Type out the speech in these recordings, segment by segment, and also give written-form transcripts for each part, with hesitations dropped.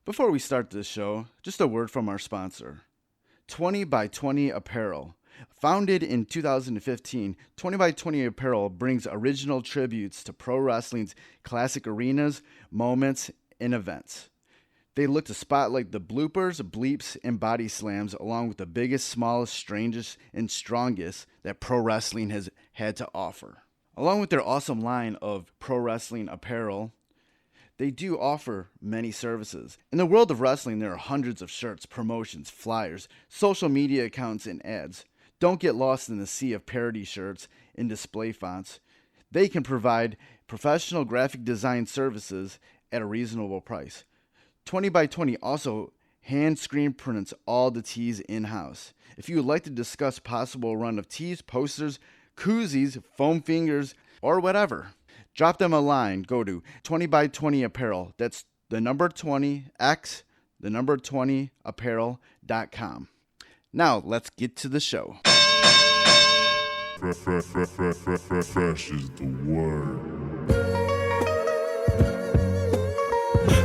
Before we start this show, just a word from our sponsor, 20 by 20 Apparel. Founded in 2015, 20 by 20 Apparel brings original tributes to pro wrestling's classic arenas, moments, and events. They look to spotlight the bloopers, bleeps, and body slams along with the biggest, smallest, strangest, and strongest that pro wrestling has had to offer. Along with their awesome line of pro wrestling apparel, they do offer many services. In the world of wrestling, there are hundreds of shirts, promotions, flyers, social media accounts, and ads. Don't get lost in the sea of parody shirts and display fonts. They can provide professional graphic design services at a reasonable price. 20 by 20 also hand screen prints all the tees in-house. If you would like to discuss possible run of tees, posters, koozies, foam fingers, or whatever, drop them a line. Go to 20 by 20 Apparel. That's the number 20x, the number 20 apparel.com. Now, let's get to the show. Fresh is the word.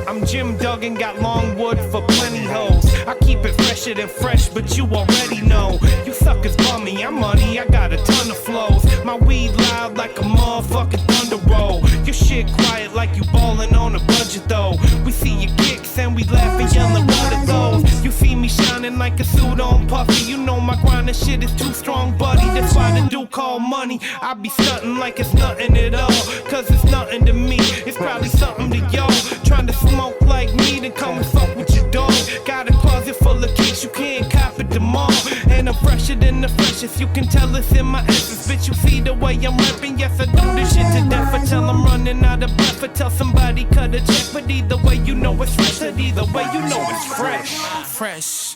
I'm Jim Duggan, got long wood for plenty hoes. I keep it fresher than fresh, but you already know. You suckers bummy, I'm money, I got a ton of flows. My weed loud like a motherfucking thunder roll. Your shit quiet like you ballin' on a budget though. We see your kicks and we laugh and yellin' what are those. You see me shining like a suit on puffy. You know my grindin' shit is too strong, buddy. That's why the dude call money. I be stuntin' like it's nothing at all. Cause it's nothing to me, it's probably something to y'all. Trying to smoke like me, then come and fuck with your dog. Got a closet full of kicks, you can't cop it tomorrow. And I'm fresher than the freshest, you can tell it's in my essence. Bitch, you see the way I'm rapping, yes I do this shit to death. Until I'm running out of breath, or tell somebody cut a check. But either way you know it's fresh, and either way you know it's fresh. Fresh,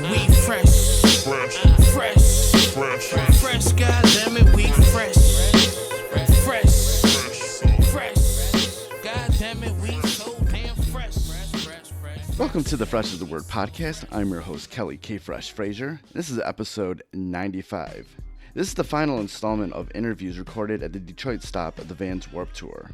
we fresh. Fresh, fresh, goddammit, we fresh. Fresh, goddammit, we so damn fresh. Welcome to the Fresh is the Word podcast. I'm your host, Kelly K. Fresh Frazier. This is episode 95. This is the final installment of interviews recorded at the Detroit stop of the Vans Warped Tour.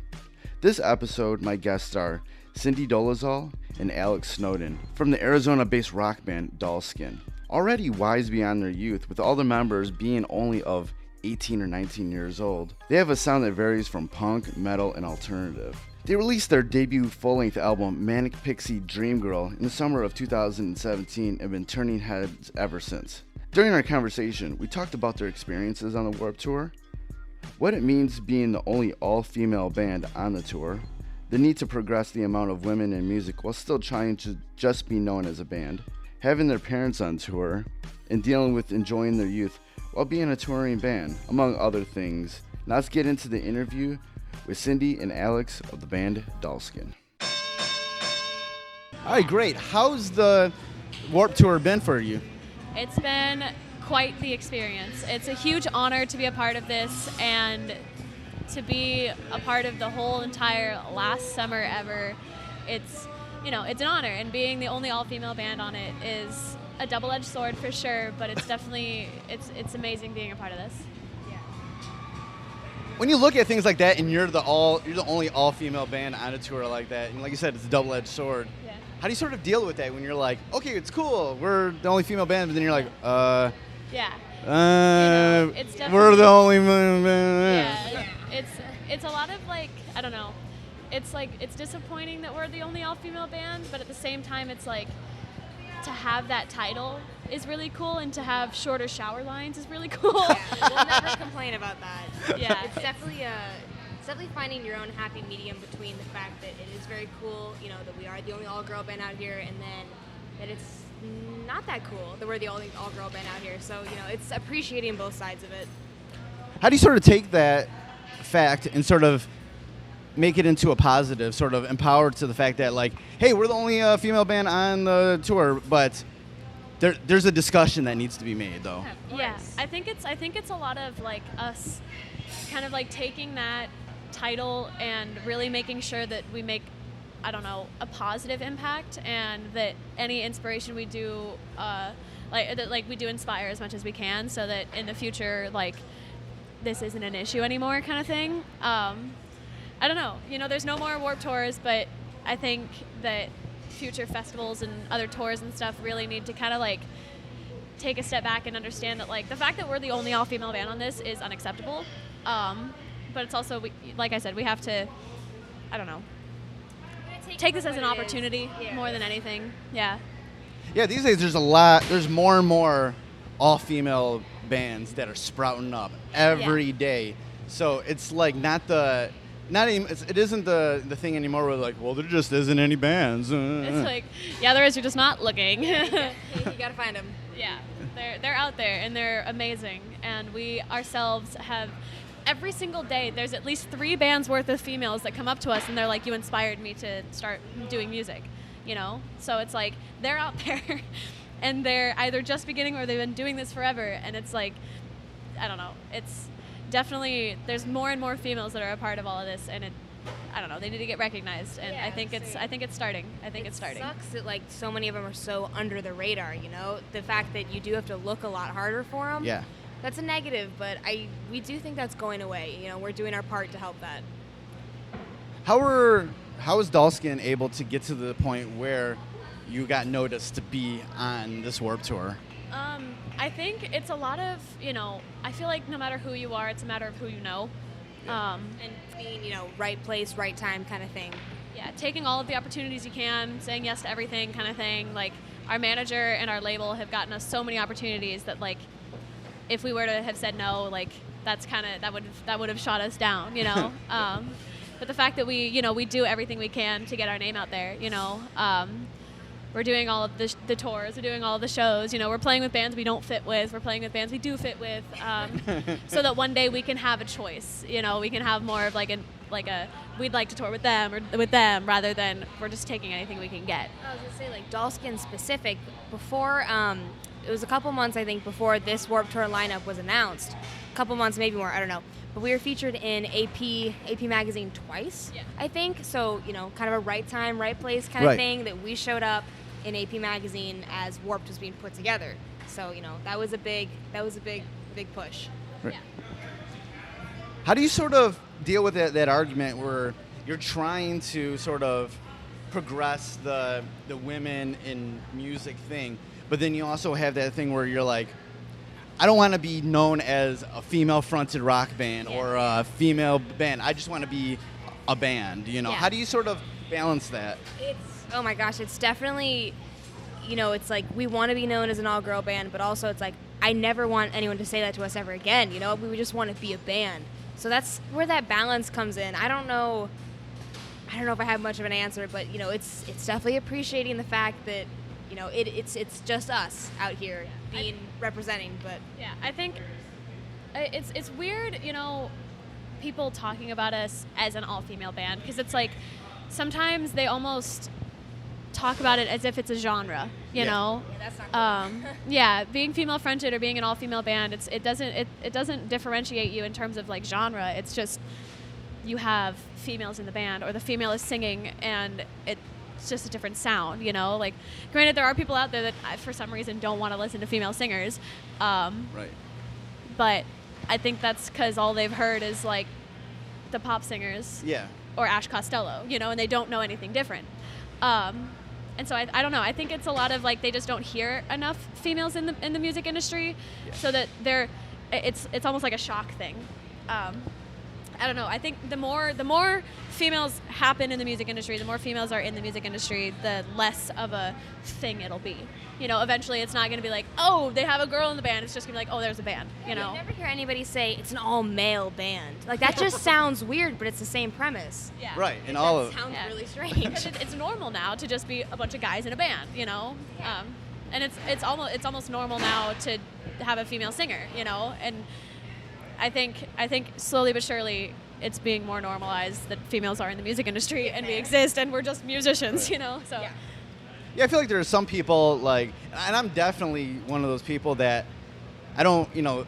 This episode, my guests are Sydney Dolezal and Alex Snowden from the Arizona-based rock band Dollskin. Already wise beyond their youth, with all the members being only of 18 or 19 years old, they have a sound that varies from punk, metal, and alternative. They released their debut full-length album, Manic Pixie Dream Girl, in the summer of 2017 and have been turning heads ever since. During our conversation, we talked about their experiences on the Warped Tour, what it means being the only all-female band on the tour, the need to progress the amount of women in music while still trying to just be known as a band, having their parents on tour, and dealing with enjoying their youth while being a touring band, among other things. Now let's get into the interview with Cindy and Alex of the band Dollskin. All right, great. How's the Warped Tour been for you? It's been quite the experience. It's a huge honor to be a part of this and to be a part of the whole entire last summer ever. It's an honor, and being the only all-female band on it is a double-edged sword for sure, but it's definitely, it's amazing being a part of this. When you look at things like that and you're the only all-female band on a tour like that, and like you said, it's a double-edged sword. Yeah. How do you sort of deal with that when you're like, okay, it's cool, we're the only female band, but then you're like, Yeah. It's definitely, we're the only band. Yeah. It's a lot of like, I don't know. It's like, it's disappointing that we're the only all-female band, but at the same time, it's like, to have that title is really cool, and to have shorter shower lines is really cool. Yeah, we'll never complain about that. Yeah. It's definitely finding your own happy medium between the fact that it is very cool, that we are the only all-girl band out here, and then that it's not that cool that we're the only all-girl band out here. So, it's appreciating both sides of it. How do you sort of take that fact and sort of make it into a positive, sort of empowered to the fact that, like, hey, we're the only female band on the tour, but there's a discussion that needs to be made, though. Yeah, I think it's a lot of like us kind of like taking that title and really making sure that we make, I don't know, a positive impact, and that any inspiration we do, we do inspire as much as we can, so that in the future, like, this isn't an issue anymore, kind of thing. I don't know. There's no more Warped Tours, but I think that future festivals and other tours and stuff really need to kind of like take a step back and understand that like the fact that we're the only all-female band on this is unacceptable. But it's also, like I said, we have to, I don't know, take this as an opportunity more than anything. Yeah. Yeah, these days there's more and more all-female bands that are sprouting up every day. So it's like it isn't the thing anymore where like, well, there just isn't any bands. It's like, yeah, there is, you're just not looking. You gotta find them. Yeah, they're out there and they're amazing. And we ourselves have, every single day, there's at least 3 bands worth of females that come up to us and they're like, you inspired me to start doing music, you know? So it's like, they're out there and they're either just beginning or they've been doing this forever. And it's like, I don't know, it's definitely, there's more and more females that are a part of all of this, and I don't know, they need to get recognized, and I think it's starting. It sucks that like so many of them are so under the radar, you know? The fact that you do have to look a lot harder for them. Yeah. That's a negative, but we do think that's going away. You know, we're doing our part to help that. How is Dolskin able to get to the point where you got noticed to be on this Warped Tour? I think it's a lot of, you know, I feel like no matter who you are, it's a matter of who you know. And being, you know, right place, right time kind of thing. Yeah, taking all of the opportunities you can, saying yes to everything kind of thing. Like, our manager and our label have gotten us so many opportunities that, like, if we were to have said no, like, that's kind of, that would have shot us down, you know? But the fact that we do everything we can to get our name out there, you know? We're doing all of the tours, we're doing all of the shows, you know, we're playing with bands we don't fit with, we're playing with bands we do fit with, so that one day we can have a choice, you know, we can have more of like a we'd like to tour with them or with them rather than we're just taking anything we can get. I was going to say, like, Dolskin specific, before, it was a couple months, I think, before this Warped Tour lineup was announced, a couple months, maybe more, I don't know, but we were featured in AP magazine twice, I think, so, you know, kind of a right time, right place kind of thing, that we showed up in AP magazine as Warped was being put together. So, you know, that was a big push. Right. Yeah. How do you sort of deal with that argument where you're trying to sort of progress the women in music thing, but then you also have that thing where you're like, I don't want to be known as a female-fronted rock band or a female band. I just want to be a band, you know? Yeah. How do you sort of balance that? Oh my gosh, it's definitely, you know, it's like we want to be known as an all-girl band, but also it's like I never want anyone to say that to us ever again, you know? We just want to be a band. So that's where that balance comes in. I don't know if I have much of an answer, but, you know, it's definitely appreciating the fact that, you know, it's just us out here representing, but... Yeah, I think it's weird, you know, people talking about us as an all-female band, because it's like sometimes they almost talk about it as if it's a genre, you know? Yeah, that's not cool. Being female-fronted or being an all-female band, it doesn't differentiate you in terms of like genre. It's just you have females in the band, or the female is singing, and it's just a different sound, you know? Like, granted, there are people out there that for some reason don't want to listen to female singers. Right. But I think that's because all they've heard is like the pop singers. Yeah. Or Ash Costello, you know, and they don't know anything different. And so I don't know. I think it's a lot of like they just don't hear enough females in the music industry, so that it's almost like a shock thing. I don't know. I think the more females happen in the music industry, the more females are in the music industry, the less of a thing it'll be. You know, eventually it's not going to be like, oh, they have a girl in the band. It's just going to be like, oh, there's a band, you know? You never hear anybody say it's an all-male band. Like, that just sounds weird, but it's the same premise. Yeah. Right, and all of... sounds really strange. Because it's normal now to just be a bunch of guys in a band, you know? Yeah. And it's almost normal now to have a female singer, you know? And I think slowly but surely it's being more normalized that females are in the music industry and we exist and we're just musicians, you know? So. Yeah, I feel like there are some people like, and I'm definitely one of those people that I don't, you know,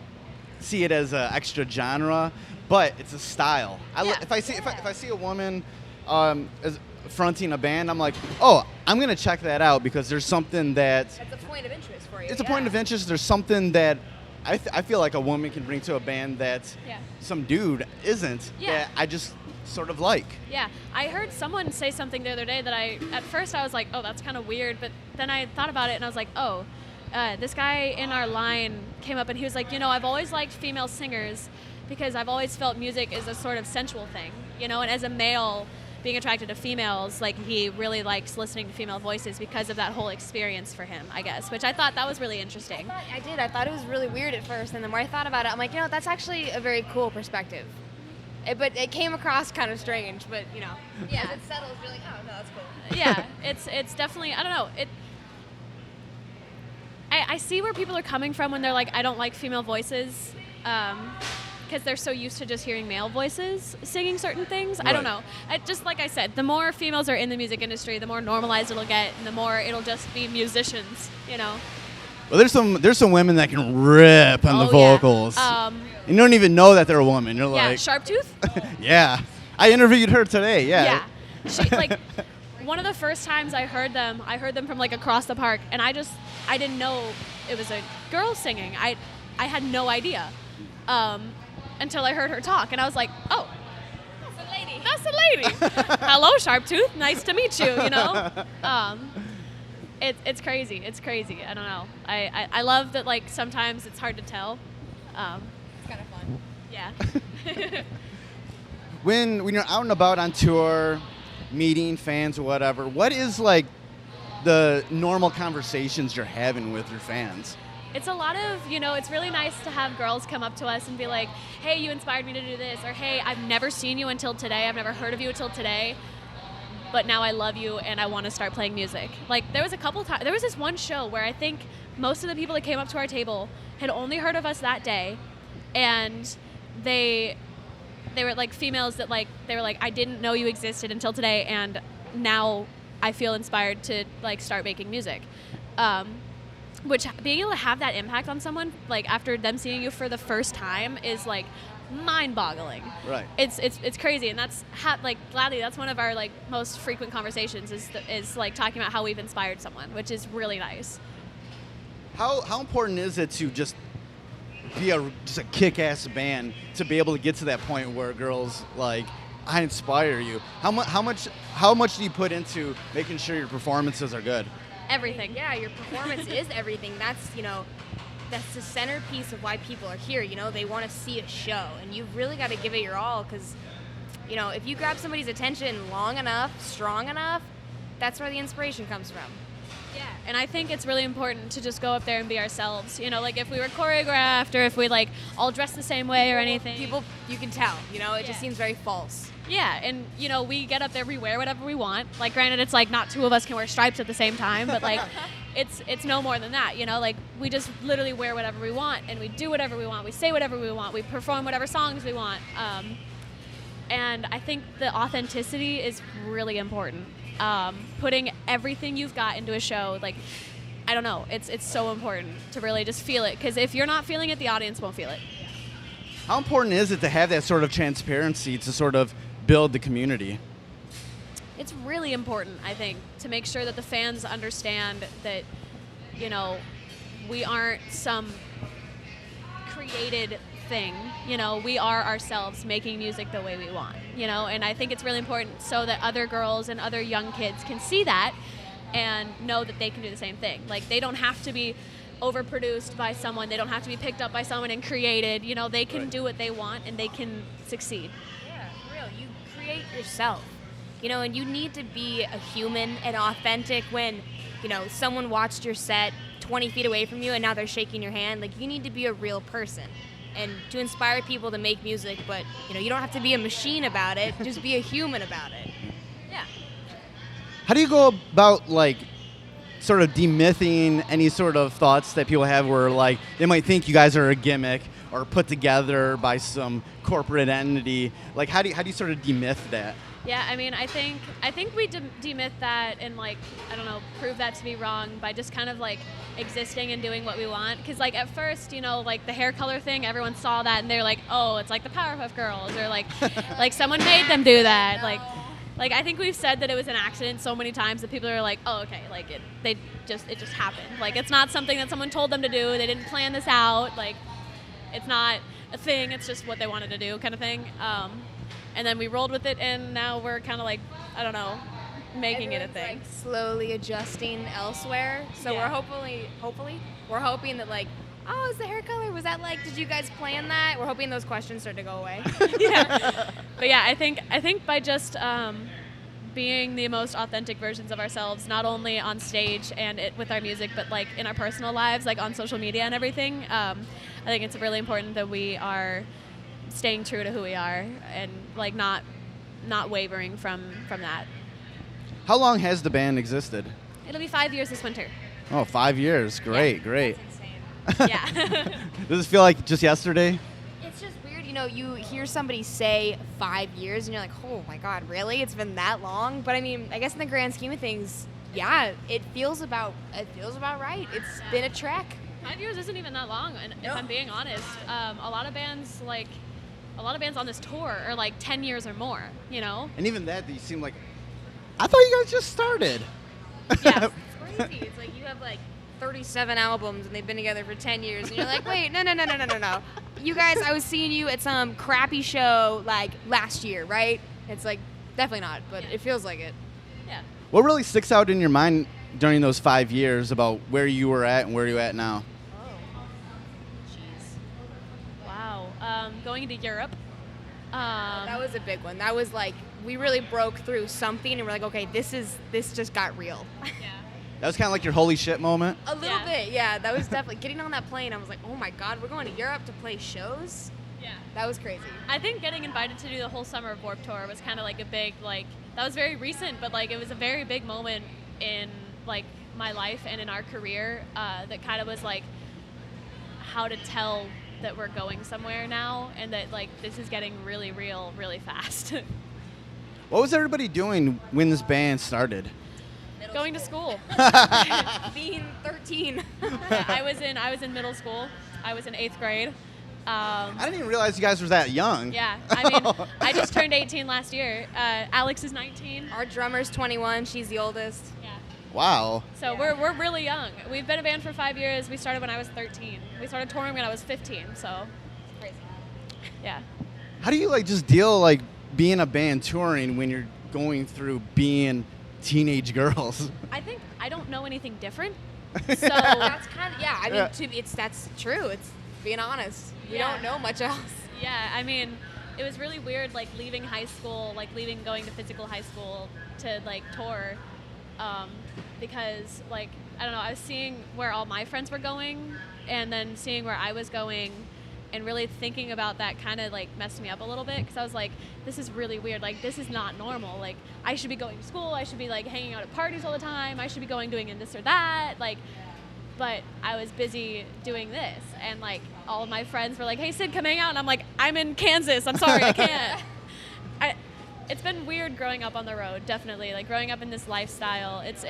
see it as an extra genre, but it's a style. If I see a woman as fronting a band, I'm like, oh, I'm gonna check that out because there's something that's a point of interest for you. It's a point of interest. There's something that I feel like a woman can bring to a band that some dude isn't. Yeah. That sort of like. Yeah, I heard someone say something the other day that at first I was like, oh, that's kind of weird, but then I thought about it and I was like, oh, this guy in our line came up and he was like, I've always liked female singers because I've always felt music is a sort of sensual thing, and as a male being attracted to females, like he really likes listening to female voices because of that whole experience for him, I guess, which I thought that was really interesting. I thought it was really weird at first, and the more I thought about it, I'm like, that's actually a very cool perspective. But it came across kind of strange, but Yeah. as it settles, you're like, oh no, that's cool. Yeah, it's definitely, I don't know, I see where people are coming from when they're like, I don't like female voices, because they're so used to just hearing male voices singing certain things. I don't know. Just like I said, the more females are in the music industry, the more normalized it'll get, and the more it'll just be musicians, Well, there's some women that can rip on the vocals. Yeah. You don't even know that they're a woman. You're like, Sharptooth. yeah. I interviewed her today. Yeah. Yeah. She, like, one of the first times I heard them from like across the park, and I didn't know it was a girl singing. I had no idea until I heard her talk, and I was like, oh, that's a lady. That's a lady. Hello, Sharptooth. Nice to meet you. It's crazy. It's crazy. I don't know. I love that. Like sometimes it's hard to tell. It's kind of fun. Yeah. When you're out and about on tour, meeting fans or whatever, what is like the normal conversations you're having with your fans? It's a lot of, it's really nice to have girls come up to us and be like, hey, you inspired me to do this, or hey, I've never seen you until today, I've never heard of you until today, but now I love you and I want to start playing music. Like there was a couple times, there was this one show where I think most of the people that came up to our table had only heard of us that day, and they were like females that like, they were like, I didn't know you existed until today, and now I feel inspired to like start making music. Which being able to have that impact on someone, like after them seeing you for the first time, is like mind-boggling. Right. It's crazy, and that's gladly that's one of our like most frequent conversations is like talking about how we've inspired someone, which is really nice. How important is it to just be just a kick-ass band to be able to get to that point where girls like, I inspire you? How much do you put into making sure your performances are good? Everything. Yeah, your performance is everything. That's, that's the centerpiece of why people are here. They want to see a show, and you've really got to give it your all, because, if you grab somebody's attention long enough, strong enough, that's where the inspiration comes from. Yeah, and I think it's really important to just go up there and be ourselves. Like if we were choreographed or if we like all dressed the same way or anything. People, you can tell, it just seems very false. Yeah, and we get up there, we wear whatever we want. Like granted, it's like not two of us can wear stripes at the same time, but like it's no more than that, like we just literally wear whatever we want, and we do whatever we want, we say whatever we want, we perform whatever songs we want. And I think the authenticity is really important. Putting everything you've got into a show, like, I don't know, it's so important to really just feel it, because if you're not feeling it, the audience won't feel it. How important is it to have that sort of transparency to sort of build the community? It's really important, I think, to make sure that the fans understand that, we aren't some created thing. We are ourselves making music the way we want, and I think it's really important so that other girls and other young kids can see that and know that they can do the same thing. Like, they don't have to be overproduced by someone, they don't have to be picked up by someone and created, they can do what they want and they can succeed. Yeah, for real. You create yourself, and you need to be a human and authentic when, someone watched your set 20 feet away from you and now they're shaking your hand. Like, you need to be a real person and to inspire people to make music, but you don't have to be a machine about it, just be a human about it. Yeah. How do you go about like sort of demything any sort of thoughts that people have where like they might think you guys are a gimmick or put together by some corporate entity? Like how do you sort of demyth that? Yeah, I mean, I think we demyth that and like, I don't know, prove that to be wrong by just kind of like existing and doing what we want. Because like at first, like the hair color thing, everyone saw that and they're like, oh, it's like the Powerpuff Girls, or like like someone made them do that. Like I think we've said that it was an accident so many times that people are like, oh, okay, like it just happened. Like it's not something that someone told them to do. They didn't plan this out. Like it's not a thing. It's just what they wanted to do, kind of thing. and then we rolled with it, and now we're kind of like, I don't know, making it a Everyone's, thing. like, slowly adjusting elsewhere. So Yeah. we're hoping that like, oh, is the hair color? Was that like? Did you guys plan that? We're hoping those questions start to go away. Yeah. But yeah, I think by just being the most authentic versions of ourselves, not only on stage and with our music, but like in our personal lives, like on social media and everything. I think it's really important that we are staying true to who we are and like not wavering from that. How long has the band existed? It'll be 5 years this winter. Oh, 5 years. Great, great. Yeah. Does it feel like just yesterday? It's just weird, you hear somebody say 5 years and you're like, oh my God, really? It's been that long? But I mean, I guess in the grand scheme of things, yeah, it feels about right. It's been a trek. 5 years isn't even that long, and if I'm being honest, a lot of bands on this tour are like 10 years or more, And even that, you seem like, I thought you guys just started. Yeah. It's crazy. It's like you have like 37 albums and they've been together for 10 years and you're like, wait, no. You guys, I was seeing you at some crappy show like last year, right? It's like, definitely not, but it feels like it. Yeah. What really sticks out in your mind during those 5 years about where you were at and where you're at now? Wow. Going to Europe. That was a big one. That was like, we really broke through something and we're like, okay, this just got real. Yeah. That was kind of like your holy shit moment? A little bit, yeah. That was definitely, getting on that plane, I was like, oh my God, we're going to Europe to play shows? Yeah. That was crazy. I think getting invited to do the whole summer of Warped Tour was kind of like a big, like, that was very recent, but like it was a very big moment in like my life and in our career that kind of was like how to tell that we're going somewhere now and that like this is getting really real really fast. What was everybody doing when this band started? Going to school. Being 13. Yeah, I was in middle school. I was in 8th grade. I didn't even realize you guys were that young. Yeah, I mean, I just turned 18 last year. Alex is 19. Our drummer's 21. She's the oldest. Yeah. Wow. So we're really young. We've been a band for 5 years. We started when I was 13. We started touring when I was 15. So, Crazy. yeah. How do you like just deal like being a band touring when you're going through being teenage girls? I think I don't know anything different. So That's kind of, yeah, I mean, Yeah. that's true. It's being honest. We Yeah. don't know much else. yeah, I mean, it was really weird, like leaving high school, like going to physical high school to like tour, because like I don't know, I was seeing where all my friends were going, and then seeing where I was going, and really thinking about that kind of like messed me up a little bit because I was like, this is really weird. Like this is not normal. Like I should be going to school. I should be like hanging out at parties all the time. I should be doing this or that. Like. But I was busy doing this, and like all of my friends were like, "Hey, Sid, come hang out," and I'm like, "I'm in Kansas. I'm sorry, I can't." It's been weird growing up on the road, definitely. Like growing up in this lifestyle. It's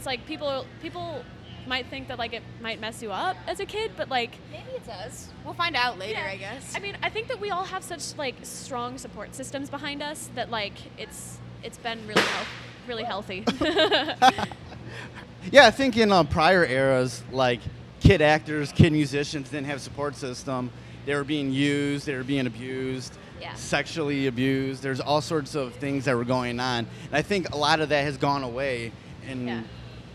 like people might think that like it might mess you up as a kid, but like Maybe it does. We'll find out later, yeah. I guess. I mean, I think that we all have such like strong support systems behind us that like it's been really healthy. Yeah, I think in prior eras, like kid actors, kid musicians didn't have support system. They were being used, they were being abused, Yeah. sexually abused. There's all sorts of things that were going on. And I think a lot of that has gone away, and Yeah.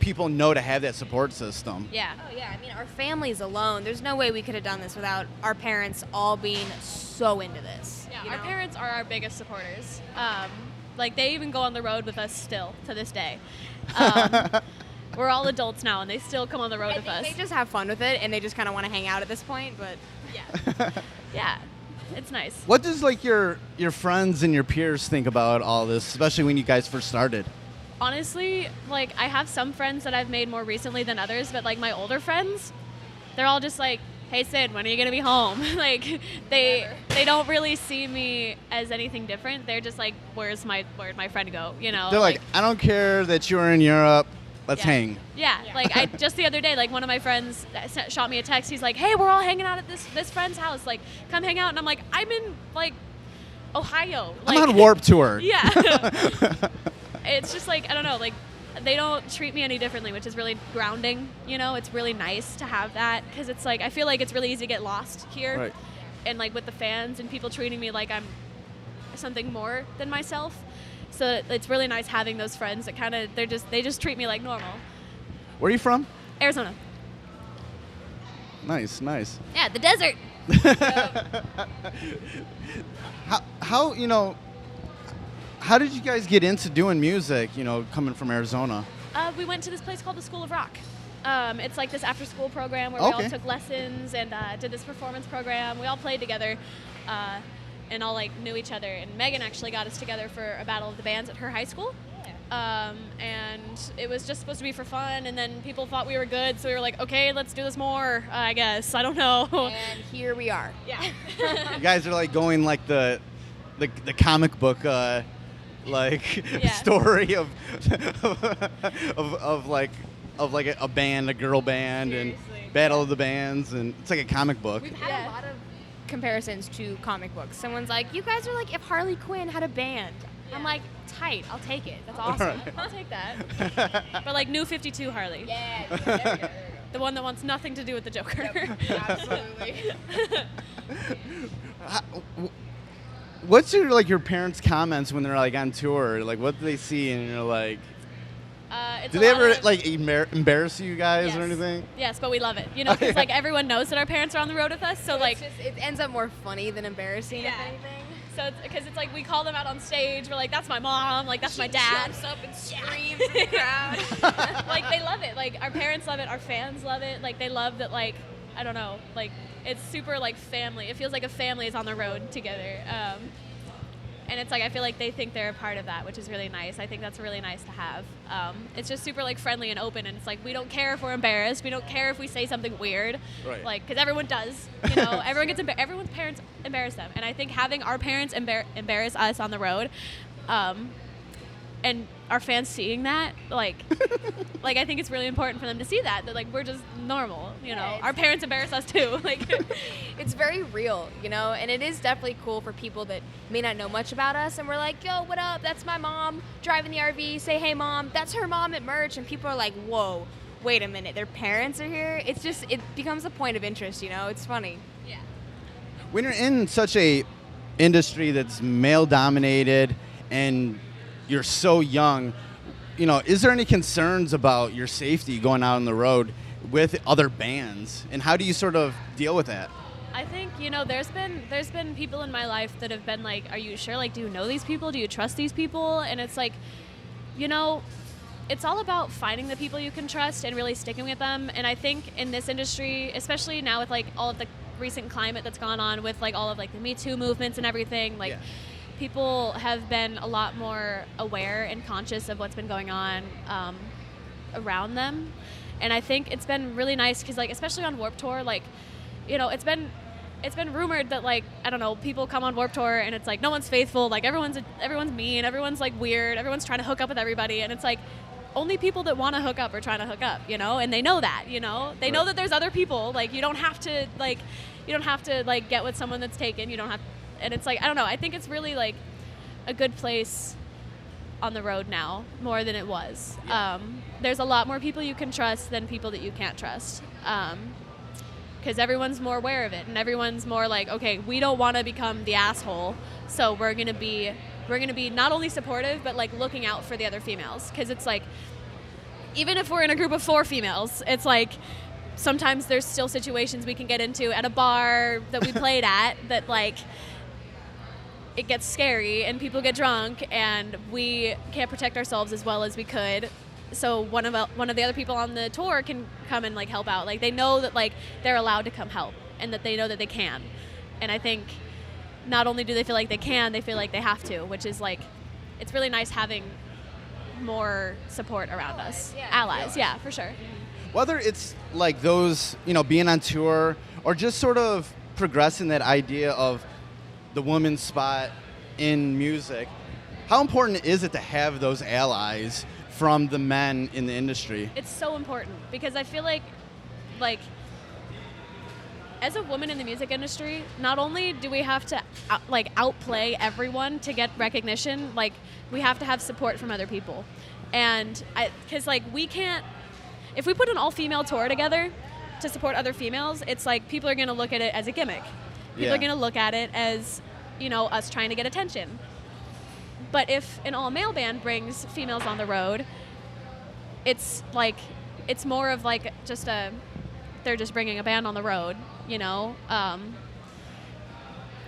people know to have that support system. Yeah. Oh yeah, I mean, our families alone, there's no way we could have done this without our parents all being so into this. Yeah, you our know? parents are our biggest supporters. Like they even go on the road with us still to this day. We're all adults now, and they still come on the road I with think us. they just have fun with it, and they just kind of want to hang out at this point, but Yeah, yeah, it's nice. What does like your friends and your peers think about all this, especially when you guys first started? Honestly, like I have some friends that I've made more recently than others, but like my older friends, they're all just like, "Hey Sid, when are you gonna be home?" Like they don't really see me as anything different. They're just like, where'd my friend go? You know? They're like, I don't care that you were in Europe. Let's Yeah. hang. Yeah, like I just the other day, like one of my friends shot me a text. He's like, "Hey, we're all hanging out at this friend's house. Like, come hang out." And I'm like, "I'm in like Ohio. Like, I'm on Warped Tour. Yeah. It's just like I don't know, like they don't treat me any differently, which is really grounding. You know, it's really nice to have that because it's like I feel like it's really easy to get lost here, Right. and like with the fans and people treating me like I'm something more than myself. So it's really nice having those friends that kind of they just treat me like normal. Where are you from? Arizona. Nice. Yeah, the desert. How how did you guys get into doing music, coming from Arizona? We went to this place called the School of Rock. It's like this after-school program where we all took lessons and did this performance program. We all played together and all like knew each other. And Megan actually got us together for a battle of the bands at her high school. And it was just supposed to be for fun, and then people thought we were good, so we were like, okay, let's do this more, I guess. I don't know. And here we are. Yeah. You guys are like going like the comic book story of like a band, a girl band, Seriously. and battle of the bands, and it's like a comic book. We've had a lot of comparisons to comic books. Someone's like, you guys are like if Harley Quinn had a band. Yeah. I'm like, tight, I'll take it. That's awesome. I'll take that. But like New 52 Harley. Yeah, there we go. The one that wants nothing to do with the Joker. Absolutely. What's your parents' comments when they're like on tour? Like, what do they see, and you're like, It's do a they lot ever of- like embarrass you guys Yes. or anything? Yes, but we love it. Because like everyone knows that our parents are on the road with us, so like it ends up more funny than embarrassing, if anything. So it's because it's like we call them out on stage. We're like, that's my mom. Like, that's my dad. Jumps up and screams in the crowd. Like, they love it. Like, our parents love it. Our fans love it. Like, they love that, like, I don't know. Like, it's super, like, family. It feels like a family is on the road together. And it's like, I feel like they think they're a part of that, which is really nice. I think that's really nice to have. It's just super, like, friendly and open. And it's like, we don't care if we're embarrassed. We don't care if we say something weird. Right. Like, because everyone does. Everyone gets everyone's parents embarrass them. And I think having our parents embarrass us on the road, and our fans seeing that, like, like I think it's really important for them to see that like we're just normal, Yeah, Our parents embarrass us too, like. It's very real, and it is definitely cool for people that may not know much about us, and we're like, yo, what up? That's my mom driving the RV. Say, hey, mom, that's her mom at merch, and people are like, whoa, wait a minute, their parents are here? It's just, it becomes a point of interest, It's funny. Yeah. When you're in such a industry that's male dominated and you're so young, is there any concerns about your safety going out on the road with other bands, and how do you sort of deal with that? I think there's been people in my life that have been like, are you sure? Like, do you know these people? Do you trust these people? And it's like, it's all about finding the people you can trust and really sticking with them. And I think in this industry, especially now with like all of the recent climate that's gone on with like all of like the Me Too movements and everything, like. Yeah. People have been a lot more aware and conscious of what's been going on around them, and I think it's been really nice because, like, especially on Warped Tour, like, it's been rumored that, like, I don't know, people come on Warped Tour and it's like no one's faithful, like everyone's mean, everyone's like weird, everyone's trying to hook up with everybody, and it's like only people that want to hook up are trying to hook up, and they know that, they know that there's other people, like you don't have to get with someone that's taken, you don't have. And it's like, I don't know, I think it's really like a good place on the road now, more than it was. Yeah. There's a lot more people you can trust than people that you can't trust. Because everyone's more aware of it, and everyone's more like, okay, we don't want to become the asshole, so we're gonna be not only supportive, but like looking out for the other females. Because it's like, even if we're in a group of 4 females, it's like, sometimes there's still situations we can get into at a bar that we played at that like, it gets scary and people get drunk and we can't protect ourselves as well as we could. So one of the other people on the tour can come and like help out. Like they know that like they're allowed to come help and that they know that they can. And I think not only do they feel like they can, they feel like they have to, which is like, it's really nice having more support around us. Allies, yeah, for sure. Whether it's like those, being on tour or just sort of progressing that idea of the woman's spot in music, how important is it to have those allies from the men in the industry? It's so important because I feel like as a woman in the music industry, not only do we have to outplay everyone to get recognition, like we have to have support from other people. And because like we can't, if we put an all-female tour together to support other females, it's like people are going to look at it as a gimmick. People are going to look at it as, us trying to get attention. But if an all-male band brings females on the road, it's like, it's more of like just they're just bringing a band on the road, you know?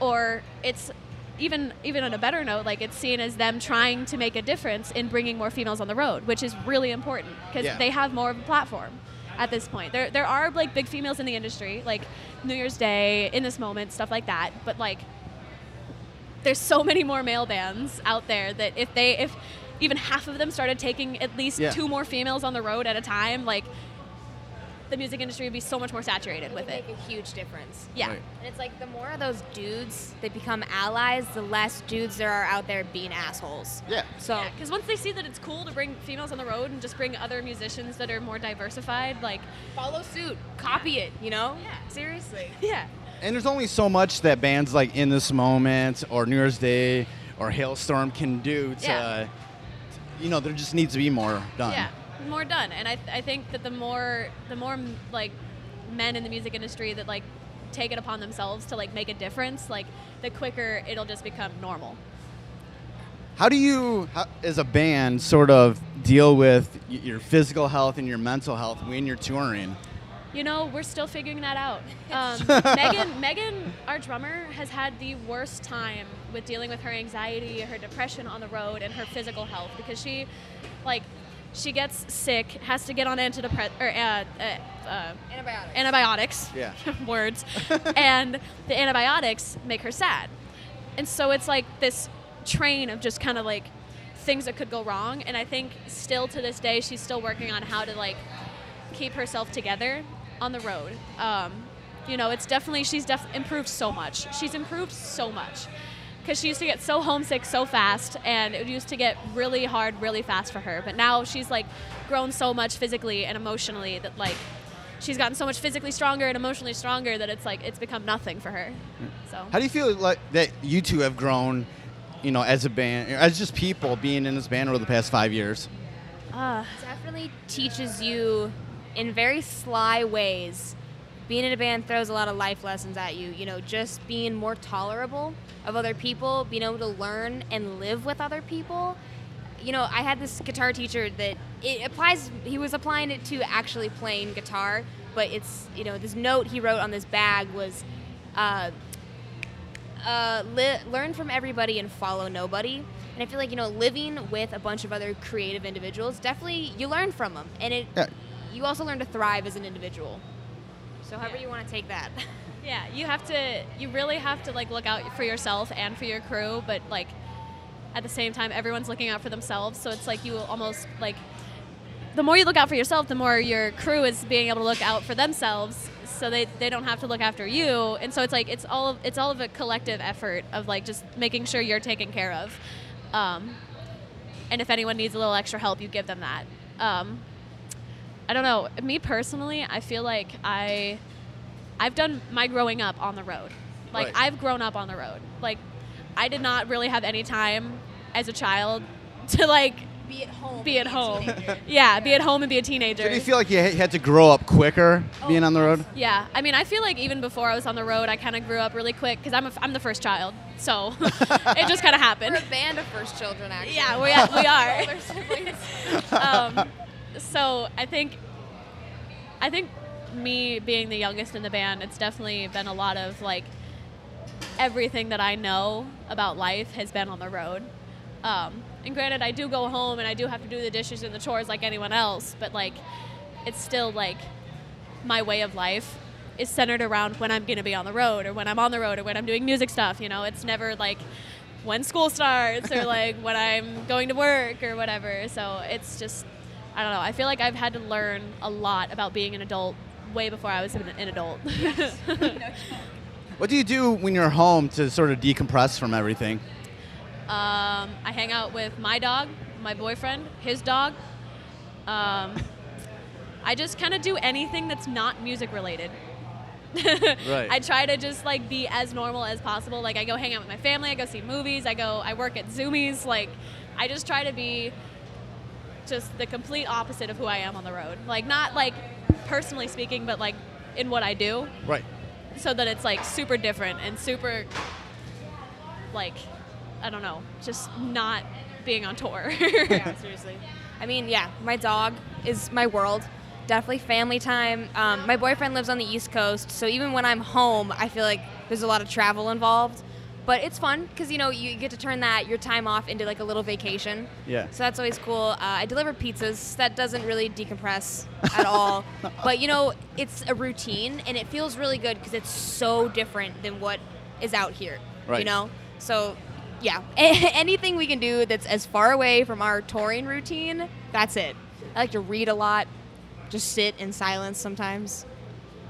Or it's even on a better note, like it's seen as them trying to make a difference in bringing more females on the road, which is really important because they have more of a platform at this point. There are like big females in the industry, like New Year's Day, In This Moment, stuff like that. But like, there's so many more male bands out there that if even half of them started taking at least 2 more females on the road at a time, like the music industry would be so much more saturated with it. Make a huge difference. Yeah. Right. And it's like the more of those dudes that become allies, the less dudes there are out there being assholes. Yeah. So Because once they see that it's cool to bring females on the road and just bring other musicians that are more diversified, like, follow suit, copy it, you know? Yeah. Seriously. yeah. And there's only so much that bands like In This Moment or New Year's Day or Hailstorm can do to, there just needs to be more done. Yeah, more done. And I think that the more like men in the music industry that like take it upon themselves to like make a difference, like the quicker it'll just become normal. How do you, as a band, sort of deal with your physical health and your mental health when you're touring? You know, we're still figuring that out. Megan, our drummer, has had the worst time with dealing with her anxiety, her depression on the road, and her physical health because she gets sick, has to get on antibiotics. Yeah. Words. And the antibiotics make her sad. And so it's like this train of just kind of like things that could go wrong. And I think still to this day, she's still working on how to like keep herself together on the road. She's improved so much. She's improved so much because she used to get so homesick so fast, and it used to get really hard really fast for her. But now she's like grown so much physically and emotionally that like she's gotten so much physically stronger and emotionally stronger that it's like it's become nothing for her. So How do you feel like that you two have grown, as a band, as just people being in this band over the past 5 years? definitely teaches you in very sly ways. Being in a band throws a lot of life lessons at you, just being more tolerable of other people, being able to learn and live with other people. I had this guitar teacher that he was applying it to actually playing guitar, but it's, this note he wrote on this bag was, learn from everybody and follow nobody. And I feel like, living with a bunch of other creative individuals, definitely you learn from them. And you also learn to thrive as an individual. So however you want to take that. yeah, you really have to like look out for yourself and for your crew, but like at the same time, everyone's looking out for themselves. So it's like you almost like, the more you look out for yourself, the more your crew is being able to look out for themselves, so they don't have to look after you. And so it's like it's all of a collective effort of like just making sure you're taken care of. And if anyone needs a little extra help, you give them that. I don't know. Me personally, I feel like I've done my growing up on the road. Like Right. I've grown up on the road. Like I did not really have any time as a child to like Be at home. be at home. Yeah, be at home and be a teenager. Did you feel like you had to grow up quicker being on the road? Yeah, I mean, I feel like even before I was on the road, I kind of grew up really quick because I'm the first child, so it just kind of happened. We're a band of first children, actually. Yeah, we are. Older siblings. So I think me being the youngest in the band, it's definitely been a lot of like everything that I know about life has been on the road. And granted, I do go home and I do have to do the dishes and the chores like anyone else, but like it's still like my way of life is centered around when I'm going to be on the road or when I'm on the road or when I'm doing music stuff, It's never like when school starts or like when I'm going to work or whatever. So it's just, I don't know. I feel like I've had to learn a lot about being an adult way before I was an adult. What do you do when you're home to sort of decompress from everything? I hang out with my dog, my boyfriend, his dog. I just kind of do anything that's not music related. Right. I try to just like be as normal as possible. Like I go hang out with my family, I go see movies, I work at Zoomies. Like I just try to be just the complete opposite of who I am on the road. Like not like personally speaking, but like in what I do. Right. So that it's like super different and super like I don't know, just not being on tour. Yeah, seriously. I mean, yeah, my dog is my world. Definitely family time. My boyfriend lives on the East Coast, so even when I'm home, I feel like there's a lot of travel involved. But it's fun because, you get to turn your time off into like a little vacation. Yeah. So that's always cool. I deliver pizzas. That doesn't really decompress at all. But, it's a routine, and it feels really good because it's so different than what is out here. Right. So, yeah. Anything we can do that's as far away from our touring routine, that's it. I like to read a lot. Just sit in silence sometimes.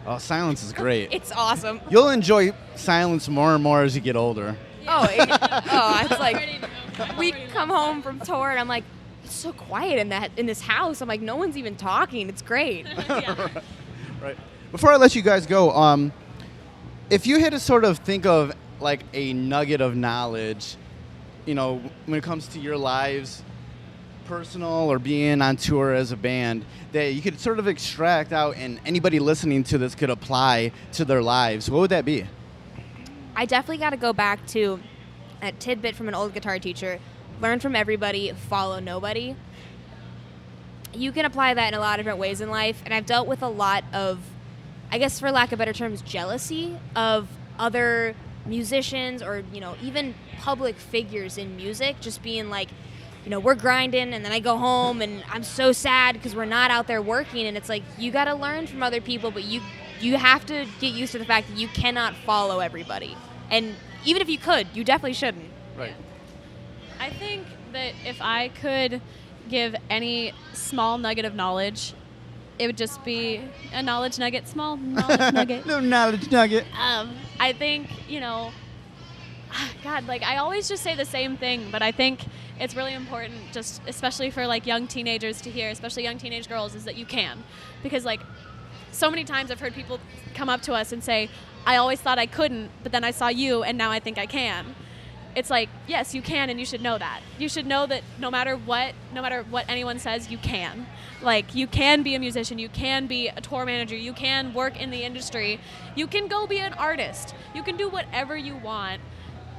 Oh, silence is great. It's awesome. You'll enjoy silence more and more as you get older. It's like we come home from tour and I'm like, it's so quiet in this house. I'm like, no one's even talking. It's great. Right. Before I let you guys go, if you had to sort of think of like a nugget of knowledge, when it comes to your lives, personal or being on tour as a band, that you could sort of extract out and anybody listening to this could apply to their lives, what would that be? I definitely got to go back to a tidbit from an old guitar teacher. Learn from everybody, follow nobody. You can apply that in a lot of different ways in life, and I've dealt with a lot of, I guess for lack of better terms, jealousy of other musicians or, even public figures in music, just being like, we're grinding, and then I go home, and I'm so sad because we're not out there working, and it's like, you got to learn from other people, but you have to get used to the fact that you cannot follow everybody. And even if you could, you definitely shouldn't. Right. I think that if I could give any small nugget of knowledge, it would just be a knowledge nugget, small knowledge nugget. No knowledge nugget. I think, God, like I always just say the same thing, but I think it's really important, just especially for like young teenagers to hear, especially young teenage girls, is that you can. Because like so many times I've heard people come up to us and say, I always thought I couldn't, but then I saw you and now I think I can. It's like, yes, you can, and you should know that. You should know that no matter what anyone says, you can. Like, you can be a musician, you can be a tour manager, you can work in the industry, you can go be an artist, you can do whatever you want,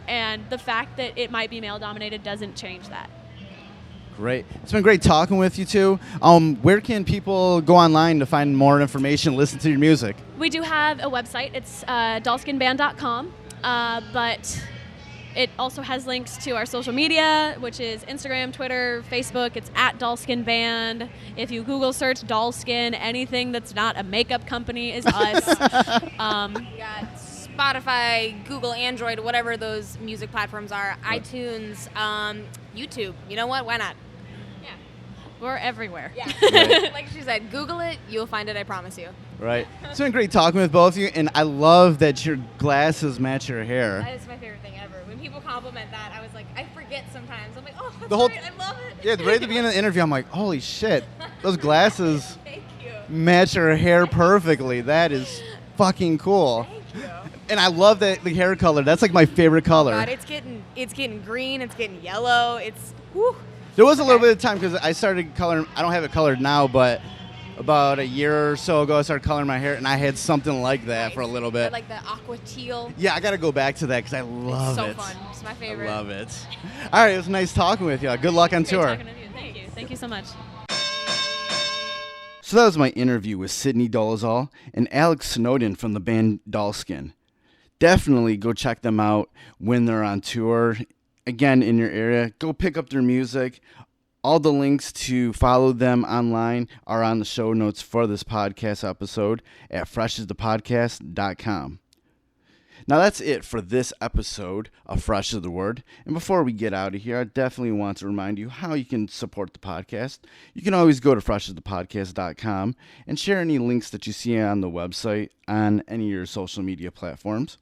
and the fact that it might be male-dominated doesn't change that. Great. It's been great talking with you two. Where can people go online to find more information, listen to your music? We do have a website. It's dalskinband.com, but it also has links to our social media, which is Instagram, Twitter, Facebook. It's at Dalskin Band. If you Google search Dalskin, anything that's not a makeup company is us. We got Spotify, Google, Android, whatever those music platforms are, iTunes, YouTube. You know what? Why not? Yeah. We're everywhere. Yeah. Right. Like she said, Google it. You'll find it. I promise you. Right. It's been great talking with both of you, and I love that your glasses match your hair. That is my favorite thing ever. When people compliment that, I was like, I forget sometimes. I'm like, oh, that's The whole- great. I love it. Yeah, right at the beginning of the interview, I'm like, holy shit, those glasses Thank you. match her hair perfectly. That is fucking cool. Thank you. And I love that the hair color. That's like my favorite color. God, it's getting green. It's getting yellow. It's whew. There was a little bit of time because I started coloring. I don't have it colored now, but about a year or so ago, I started coloring my hair, and I had something like that Nice. for a little bit. Like the aqua teal. Yeah, I got to go back to that because I love So it. fun. It's my favorite. I love it. All right, it was nice talking with you. Good luck on Great tour. talking with you. Thank you. Thank you so much. So that was my interview with Sydney Dolezal and Alex Snowden from the band Dalskin. Definitely go check them out when they're on tour. Again, in your area, go pick up their music. All the links to follow them online are on the show notes for this podcast episode at freshasthepodcast.com. Now that's it for this episode of Fresh is the Word. And before we get out of here, I definitely want to remind you how you can support the podcast. You can always go to freshasthepodcast.com and share any links that you see on the website on any of your social media platforms.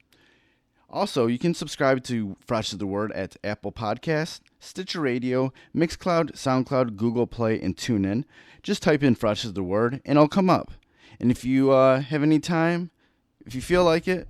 Also, you can subscribe to Fresh is the Word at Apple Podcasts, Stitcher Radio, Mixcloud, SoundCloud, Google Play, and TuneIn. Just type in Fresh is the Word, and it'll come up. And if you have any time, if you feel like it,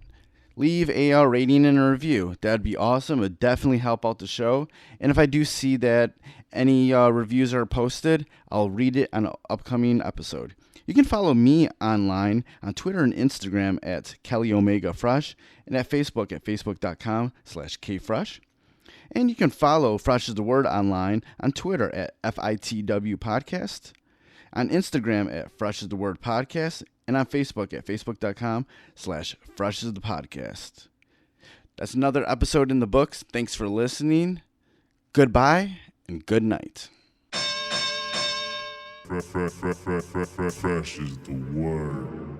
leave a rating and a review. That'd be awesome. It would definitely help out the show. And if I do see that any reviews are posted, I'll read it on an upcoming episode. You can follow me online on Twitter and Instagram at KellyOmegaFresh and at Facebook at facebook.com/KFresh. And you can follow Fresh is the Word online on Twitter at FITW Podcast, on Instagram at Fresh is the Word Podcast, and on Facebook at facebook.com/Fresh is the Podcast. That's another episode in the books. Thanks for listening. Goodbye and good night. Fresh is the word.